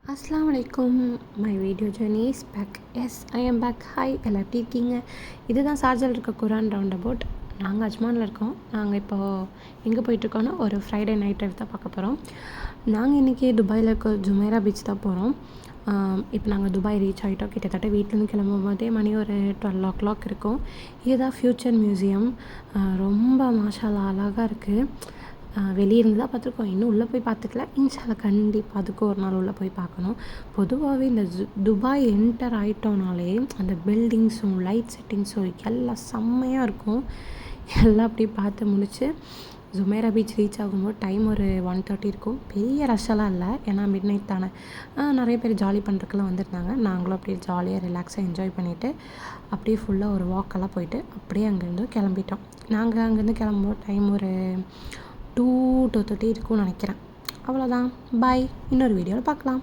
அஸ்ஸலாமு அலைக்கும். My video journey is back. Yes, I am back. Hi, எல்லாம் எப்படி இருக்கீங்க? இதுதான் ஷார்ஜாவில் இருக்க குரான் ரவுண்ட் அபவுட். நாங்கள் அஜ்மானில் இருக்கோம். நாங்கள் இப்போது எங்கே போயிட்டுருக்கோன்னா ஒரு ஃப்ரைடே நைட் ட்ரைவ் தான் பார்க்க போகிறோம். நாங்கள் இன்றைக்கி துபாயில் இருக்க ஜுமைரா பீச் தான் போகிறோம். இப்போ நாங்கள் துபாய் ரீச் ஆகிட்டோம். கிட்டத்தட்ட வீட்டிலேருந்து கிளம்பும் போதே மணி ஒரு 12 இருக்கும். இதுதான் ஃப்யூச்சர் மியூசியம். ரொம்ப மாஷாஅல்லாஹ் அழகாக இருக்குது. வெளியே இருந்து தான் பார்த்துருக்கோம், இன்னும் உள்ளே போய் பார்த்துக்கல. இன்ஷால்லா கண்டிப்பாக அதுக்கு ஒரு நாள் உள்ளே போய் பார்க்கணும். பொதுவாகவே இந்த துபாய் என்டர் ஆகிட்டோனாலே அந்த பில்டிங்ஸும் லைட் செட்டிங்ஸும் எல்லாம் செம்மையாக இருக்கும். எல்லாம் அப்படியே பார்த்து முடிச்சு ஜுமைரா பீச் ரீச் ஆகும்போது டைம் ஒரு 1:30 இருக்கும். பெரிய ரஷ்ஷெல்லாம் இல்லை, ஏன்னா மிட் நைட் தானே. நிறைய பேர் ஜாலி பண்ணுறதுக்கெல்லாம் வந்திருந்தாங்க. நாங்களும் அப்படியே ஜாலியாக ரிலாக்ஸாக என்ஜாய் பண்ணிவிட்டு அப்படியே ஃபுல்லாக ஒரு வாக்கெல்லாம் போயிட்டு அப்படியே அங்கேருந்து கிளம்பிட்டோம். நாங்கள் அங்கேருந்து கிளம்பும்போது டைம் ஒரு 2:30 இருக்கும்னு நினைக்கிறேன். அவ்வளோதான். பாய். இன்னொரு வீடியோவில் பார்க்கலாம்.